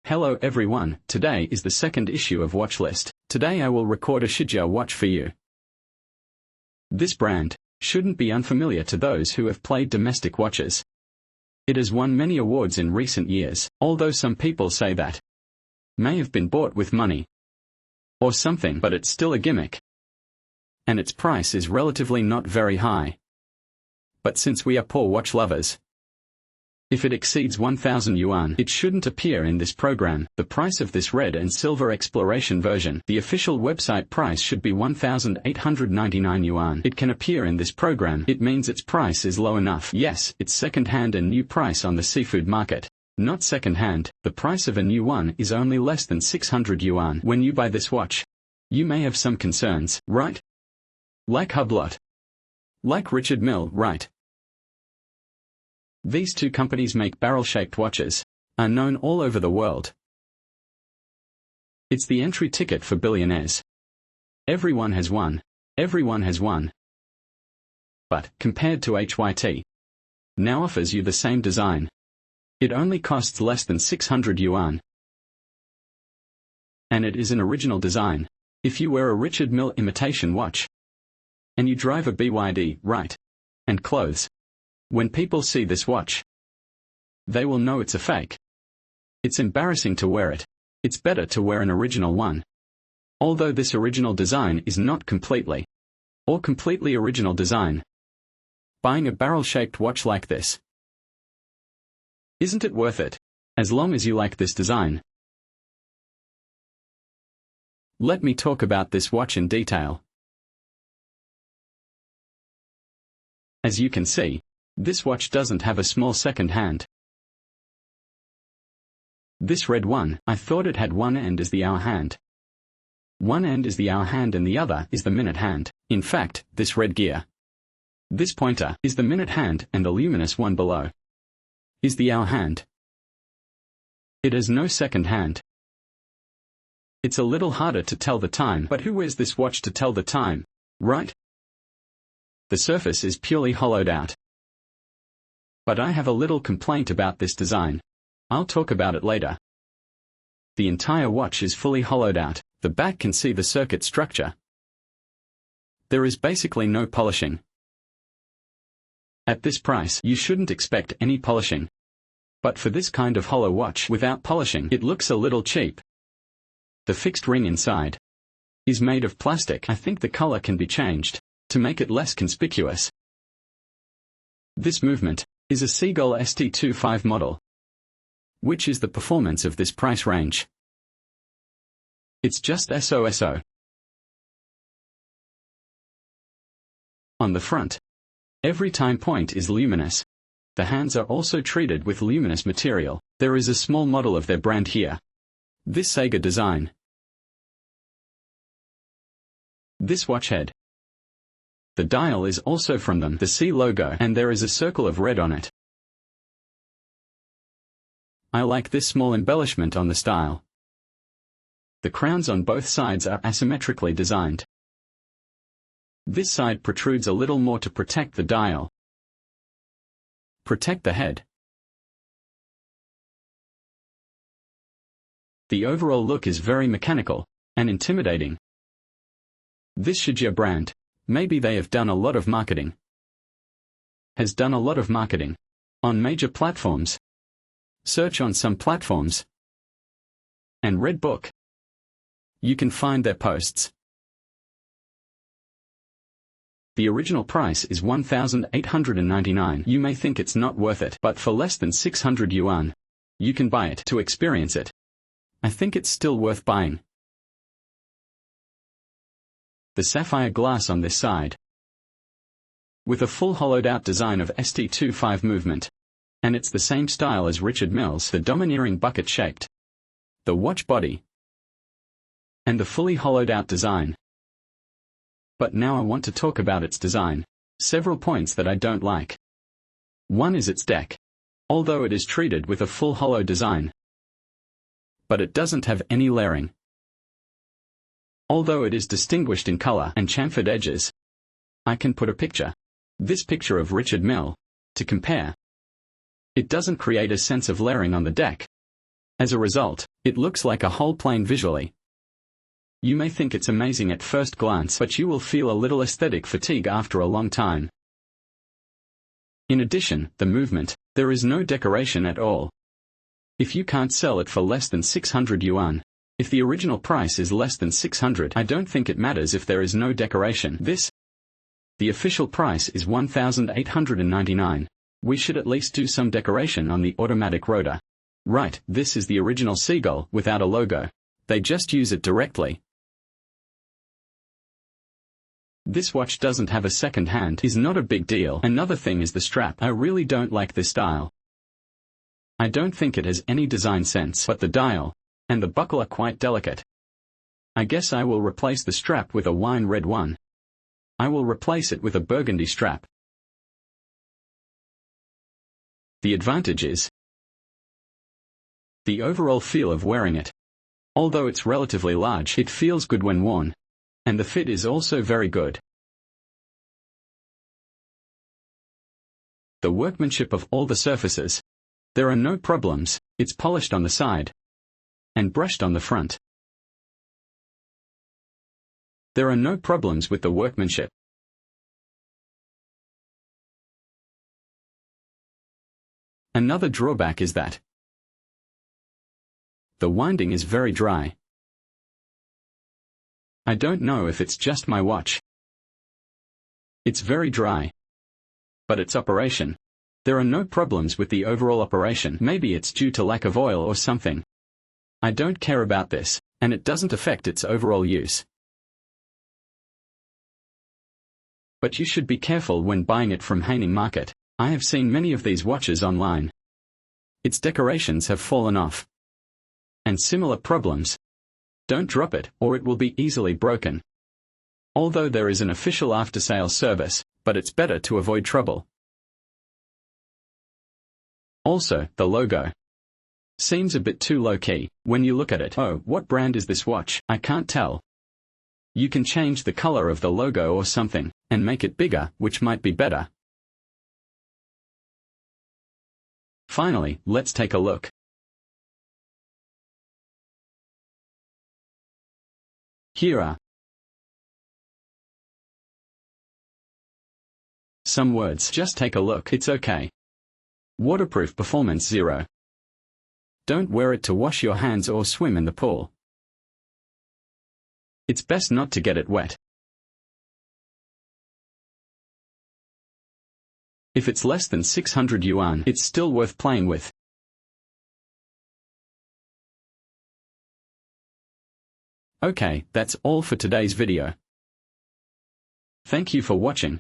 Hello everyone, today is the second issue of Watchlist. Today I will record a Seagate watch for you. This brand shouldn't be unfamiliar to those who have played domestic watches. It has won many awards in recent years, although some people say that may have been bought with money or something, but it's still a gimmick. And its price is relatively not very high. But since we are poor watch lovers, if it exceeds 1,000 yuan, it shouldn't appear in this program. The price of this red and silver exploration version, the official website price should be 1,899 yuan. It can appear in this program. It means its price is low enough. Yes, it's second-hand and new price on the seafood market. Not second-hand, the price of a new one is only less than 600 yuan. When you buy this watch, you may have some concerns, right? Like Hublot. Like Richard Mille, right? These two companies make barrel-shaped watches, are known all over the world. It's the entry ticket for billionaires. Everyone has one. Everyone has one. But, compared to HYT, now offers you the same design. It only costs less than 600 yuan. And it is an original design. If you wear a Richard Mille imitation watch, and you drive a BYD, right? And clothes. When people see this watch, they will know it's a fake. It's embarrassing to wear it. It's better to wear an original one. Although this original design is not completely original design. Buying a barrel-shaped watch like this, isn't it worth it? As long as you like this design. Let me talk about this watch in detail. As you can see, this watch doesn't have a small second hand. This red one, I thought it had one end as the hour hand. One end is the hour hand and the other is the minute hand. In fact, this red gear, this pointer, is the minute hand and the luminous one below is the hour hand. It has no second hand. It's a little harder to tell the time, but who wears this watch to tell the time, right? The surface is purely hollowed out. But I have a little complaint about this design. I'll talk about it later. The entire watch is fully hollowed out. The back can see the circuit structure. There is basically no polishing. At this price, you shouldn't expect any polishing. But for this kind of hollow watch without polishing, it looks a little cheap. The fixed ring inside is made of plastic. I think the color can be changed to make it less conspicuous. This movement is a Seagate ST25 model, which is the performance of this price range. It's just SOSO. On the front, every time point is luminous. The hands are also treated with luminous material. There is a small model of their brand here. This Seagate design. This watch head. The dial is also from them, the C logo, and there is a circle of red on it. I like this small embellishment on the style. The crowns on both sides are asymmetrically designed. This side protrudes a little more to protect the dial. Protect the head. The overall look is very mechanical and intimidating. This Seagate brand, maybe they have done a lot of marketing. Has done a lot of marketing on major platforms. Search on some platforms and read book. You can find their posts. The original price is 1,899. You may think it's not worth it, but for less than 600 yuan, you can buy it to experience it. I think it's still worth buying. The sapphire glass on this side, with a full hollowed-out design of ST25 movement, and it's the same style as Richard Mille's, the domineering bucket-shaped, the watch body, and the fully hollowed-out design. But now I want to talk about its design. Several points that I don't like. One is its deck. Although it is treated with a full hollow design, but it doesn't have any layering. Although it is distinguished in color and chamfered edges. I can put a picture. This picture of Richard Mille, to compare. It doesn't create a sense of layering on the deck. As a result, It looks like a whole plane visually. You may think it's amazing at first glance, but you will feel a little aesthetic fatigue after a long time. In addition, the movement, there is no decoration at all. If you can't sell it for less than 600 yuan, if the original price is less than 600, I don't think it matters if there is no decoration. The official price is 1,899. We should at least do some decoration on the automatic rotor. Right, this is the original Seagull without a logo. They just use it directly. This watch doesn't have a second hand, is not a big deal. Another thing is the strap. I really don't like this style. I don't think it has any design sense, but the dial and the buckle are quite delicate. I guess I will replace the strap with a wine red one. I will replace it with a burgundy strap. The advantage is the overall feel of wearing it. Although it's relatively large, it feels good when worn. And the fit is also very good. The workmanship of all the surfaces. There are no problems, it's polished on the side and brushed on the front. There are no problems with the workmanship. Another drawback is that the winding is very dry. I don't know if it's just my watch. It's very dry. But its operation. There are no problems with the overall operation. Maybe it's due to lack of oil or something. I don't care about this, and it doesn't affect its overall use. But you should be careful when buying it from Haining Market. I have seen many of these watches online. Its decorations have fallen off. And similar problems. Don't drop it, or it will be easily broken. Although there is an official after-sales service, but it's better to avoid trouble. Also, the logo seems a bit too low-key. When you look at it, oh, what brand is this watch? I can't tell. You can change the color of the logo or something, and make it bigger, which might be better. Finally, let's take a look. Here are some words. Just take a look. It's okay. Waterproof performance 0. Don't wear it to wash your hands or swim in the pool. It's best not to get it wet. If it's less than 600 yuan, it's still worth playing with. Okay, that's all for today's video. Thank you for watching.